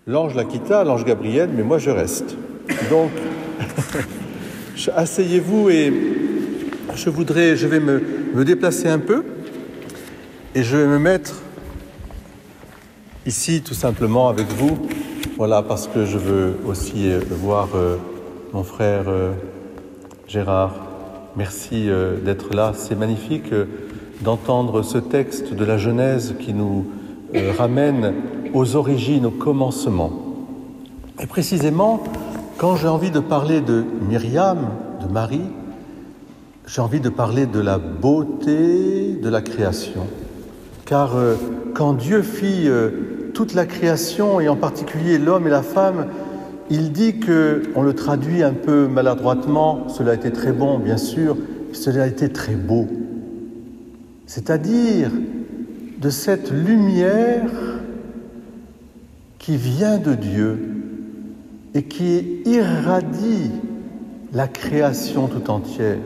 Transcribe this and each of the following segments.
L'ange la quitta, l'ange Gabriel, mais moi je reste. Donc, asseyez-vous et je vais me déplacer un peu et je vais me mettre ici tout simplement avec vous. Voilà, parce que je veux aussi voir mon frère Gérard. Merci d'être là. C'est magnifique d'entendre ce texte de la Genèse qui nous ramène aux origines, au commencement. Et précisément, quand j'ai envie de parler de Myriam, de Marie, j'ai envie de parler de la beauté de la création. Car quand Dieu fit toute la création, et en particulier l'homme et la femme, il dit que, on le traduit un peu maladroitement, cela a été très bon, bien sûr, cela a été très beau. C'est-à-dire de cette lumière qui vient de Dieu et qui irradie la création tout entière.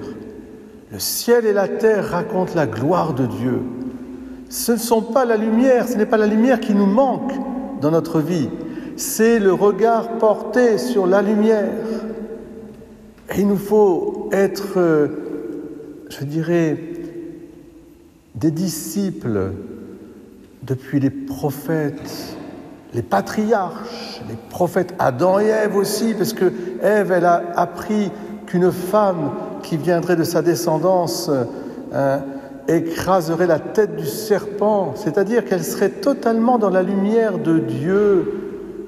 Le ciel et la terre racontent la gloire de Dieu. Ce n'est pas la lumière qui nous manque dans notre vie, c'est le regard porté sur la lumière. Et il nous faut être, des disciples depuis les prophètes, les patriarches, les prophètes Adam et Ève aussi, parce que Ève, elle a appris qu'une femme qui viendrait de sa descendance écraserait la tête du serpent, c'est-à-dire qu'elle serait totalement dans la lumière de Dieu,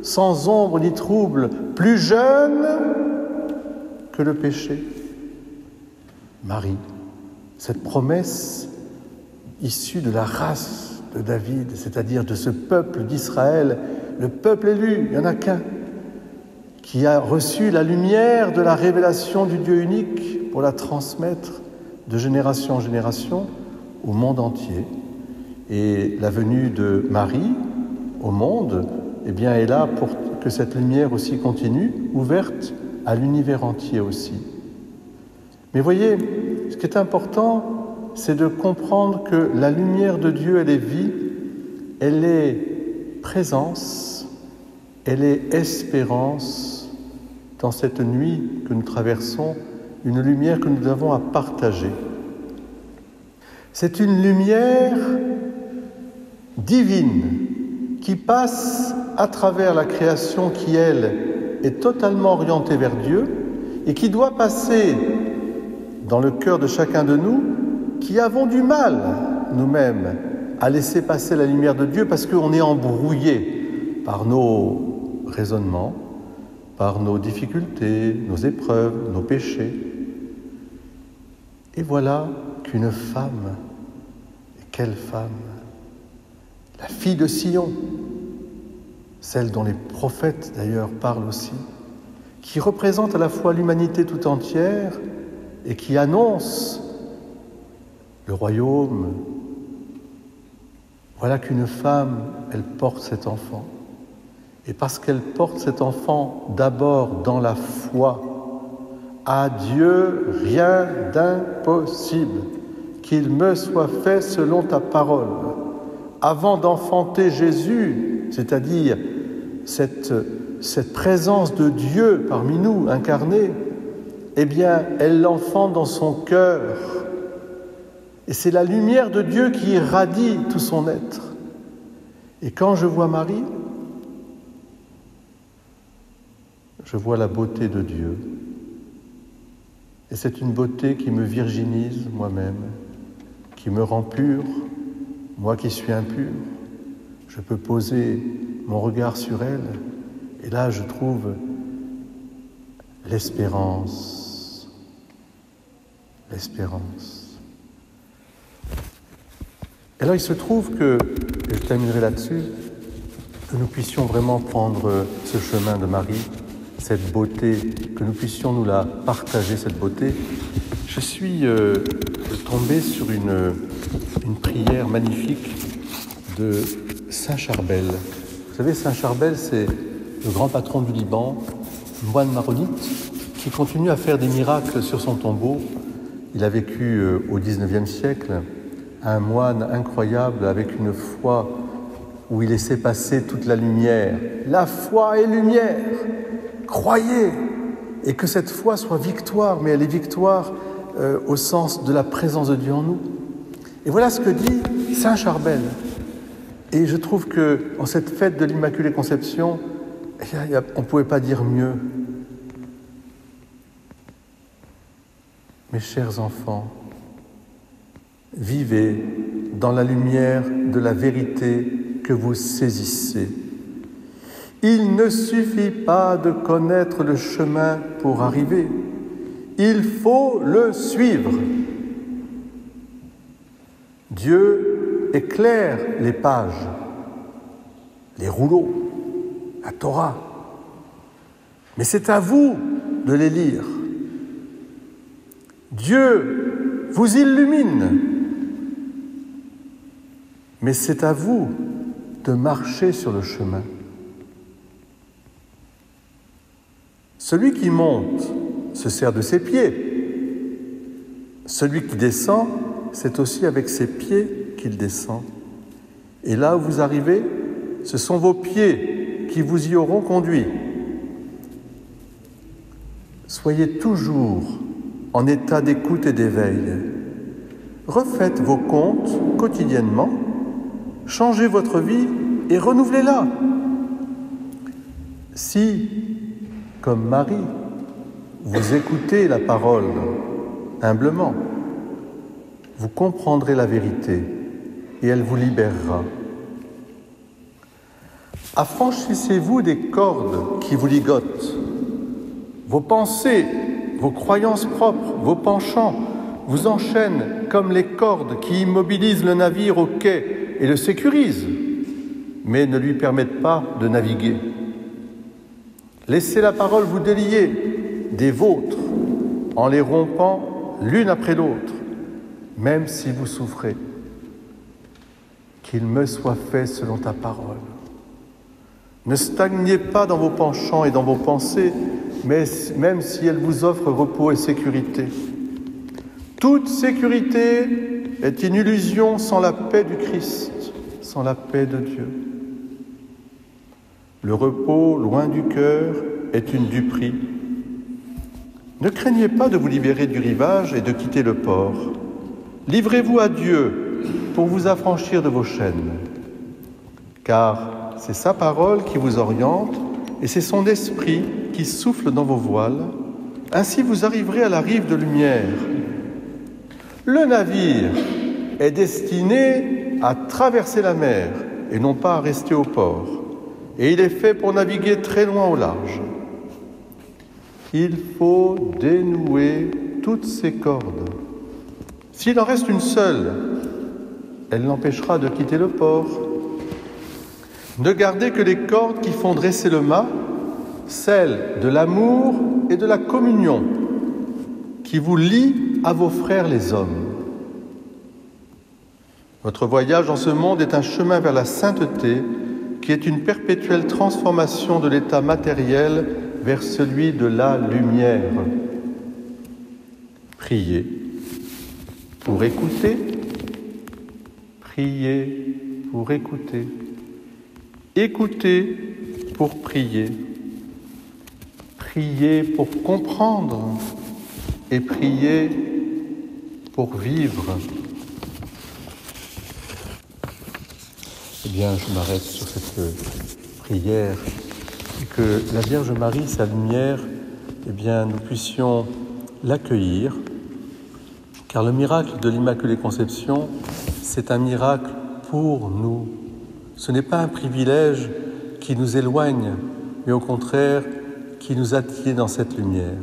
sans ombre ni trouble, plus jeune que le péché. Marie, cette promesse issue de la race de David, c'est-à-dire de ce peuple d'Israël, le peuple élu, il n'y en a qu'un, qui a reçu la lumière de la révélation du Dieu unique pour la transmettre de génération en génération au monde entier. Et la venue de Marie au monde, est là pour que cette lumière aussi continue, ouverte à l'univers entier aussi. Mais voyez, ce qui est important, c'est de comprendre que la lumière de Dieu, elle est vie, elle est présence, elle est espérance dans cette nuit que nous traversons, une lumière que nous avons à partager. C'est une lumière divine qui passe à travers la création qui, elle, est totalement orientée vers Dieu et qui doit passer dans le cœur de chacun de nous qui avons du mal, nous-mêmes, à laisser passer la lumière de Dieu parce qu'on est embrouillé par nos raisonnements, par nos difficultés, nos épreuves, nos péchés. Et voilà qu'une femme, et quelle femme, la fille de Sion, celle dont les prophètes d'ailleurs parlent aussi, qui représente à la fois l'humanité tout entière et qui annonce le royaume. Voilà qu'une femme, elle porte cet enfant. Et parce qu'elle porte cet enfant d'abord dans la foi, à Dieu rien d'impossible, qu'il me soit fait selon ta parole. Avant d'enfanter Jésus, c'est-à-dire cette présence de Dieu parmi nous, incarnée, elle l'enfante dans son cœur. Et c'est la lumière de Dieu qui irradie tout son être. Et quand je vois Marie, je vois la beauté de Dieu. Et c'est une beauté qui me virginise moi-même, qui me rend pur, moi qui suis impur. Je peux poser mon regard sur elle, et là je trouve l'espérance. L'espérance. Et alors il se trouve que, et je terminerai là-dessus, que nous puissions vraiment prendre ce chemin de Marie, cette beauté, que nous puissions nous la partager, cette beauté. Je suis tombé sur une prière magnifique de Saint Charbel. Vous savez, Saint Charbel, c'est le grand patron du Liban, moine maronite, qui continue à faire des miracles sur son tombeau. Il a vécu au XIXe siècle, un moine incroyable avec une foi où il laissait passer toute la lumière. La foi est lumière. Croyez, et que cette foi soit victoire, mais elle est victoire au sens de la présence de Dieu en nous. Et voilà ce que dit saint Charbel. Et je trouve qu'en cette fête de l'Immaculée Conception, on ne pouvait pas dire mieux. Mes chers enfants, vivez dans la lumière de la vérité que vous saisissez. Il ne suffit pas de connaître le chemin pour arriver, il faut le suivre. Dieu éclaire les pages, les rouleaux, la Torah, mais c'est à vous de les lire. Dieu vous illumine, mais c'est à vous de marcher sur le chemin. Celui qui monte se sert de ses pieds. Celui qui descend, c'est aussi avec ses pieds qu'il descend. Et là où vous arrivez, ce sont vos pieds qui vous y auront conduit. Soyez toujours en état d'écoute et d'éveil. Refaites vos comptes quotidiennement, changez votre vie et renouvelez-la. Si, comme Marie, vous écoutez la parole humblement, vous comprendrez la vérité et elle vous libérera. Affranchissez-vous des cordes qui vous ligotent. Vos pensées, vos croyances propres, vos penchants vous enchaînent comme les cordes qui immobilisent le navire au quai et le sécurisent, mais ne lui permettent pas de naviguer. Laissez la parole vous délier des vôtres en les rompant l'une après l'autre, même si vous souffrez. Qu'il me soit fait selon ta parole. Ne stagnez pas dans vos penchants et dans vos pensées, mais même si elles vous offrent repos et sécurité. Toute sécurité est une illusion sans la paix du Christ, sans la paix de Dieu. Le repos, loin du cœur, est une duperie. Ne craignez pas de vous libérer du rivage et de quitter le port. Livrez-vous à Dieu pour vous affranchir de vos chaînes. Car c'est sa parole qui vous oriente et c'est son esprit qui souffle dans vos voiles. Ainsi vous arriverez à la rive de lumière. Le navire est destiné à traverser la mer et non pas à rester au port. Et il est fait pour naviguer très loin au large. Il faut dénouer toutes ces cordes. S'il en reste une seule, elle l'empêchera de quitter le port. Ne gardez que les cordes qui font dresser le mât, celles de l'amour et de la communion, qui vous lient à vos frères les hommes. Votre voyage dans ce monde est un chemin vers la sainteté, qui est une perpétuelle transformation de l'état matériel vers celui de la lumière. Priez pour écouter, priez pour écouter, écoutez pour prier, priez pour comprendre et priez pour vivre. Eh bien, je m'arrête sur cette prière et que la Vierge Marie, sa lumière, eh bien, nous puissions l'accueillir, car le miracle de l'Immaculée Conception, c'est un miracle pour nous. Ce n'est pas un privilège qui nous éloigne, mais au contraire, qui nous attire dans cette lumière.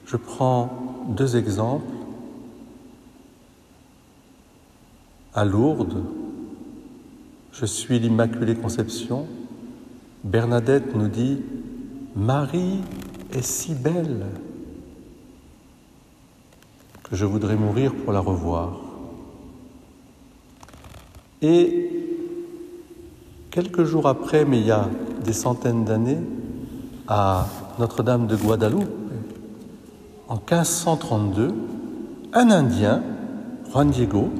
Je prends 2 exemples. À Lourdes, je suis l'Immaculée Conception. Bernadette nous dit « Marie est si belle que je voudrais mourir pour la revoir. » Et quelques jours après, mais il y a des centaines d'années, à Notre-Dame de Guadalupe, en 1532, un Indien, Juan Diego,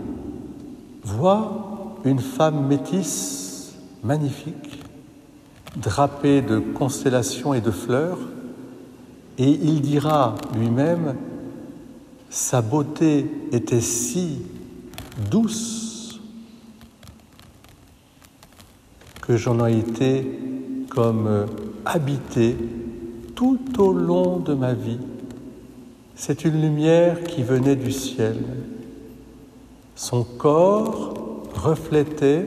voit une femme métisse magnifique, drapé de constellations et de fleurs, et il dira lui-même, sa beauté était si douce que j'en ai été comme habité tout au long de ma vie. C'est une lumière qui venait du ciel. Son corps reflétait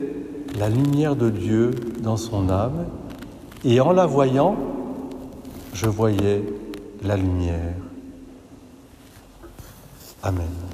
la lumière de Dieu dans son âme, et en la voyant, je voyais la lumière. Amen.